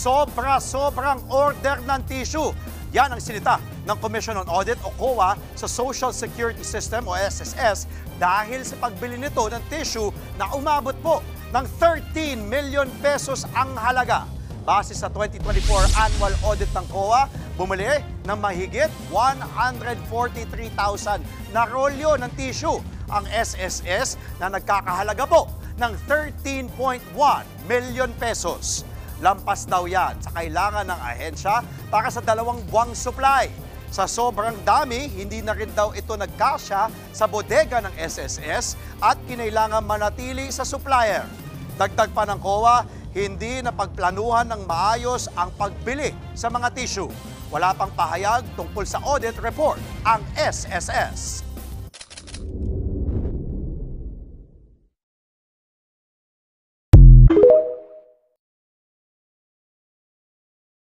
sobra-sobrang order ng tissue. Yan ang sinita ng Commission on Audit o COA sa Social Security System o SSS dahil sa pagbili nito ng tissue na umabot po ng 13 million pesos ang halaga. Base sa 2024 annual audit ng COA, bumili ng mahigit 143,000 na rolyo ng tissue ang SSS na nagkakahalaga po ng 13.1 million pesos. Lampas daw yan sa kailangan ng ahensya para sa 2 buwang supply. Sa sobrang dami, hindi na rin daw ito nagkasya sa bodega ng SSS at kinailangan manatili sa supplier. Dagdag pa ng COA, hindi napagplanuhan ng maayos ang pagbili sa mga tissue. Wala pang pahayag tungkol sa audit report ang SSS.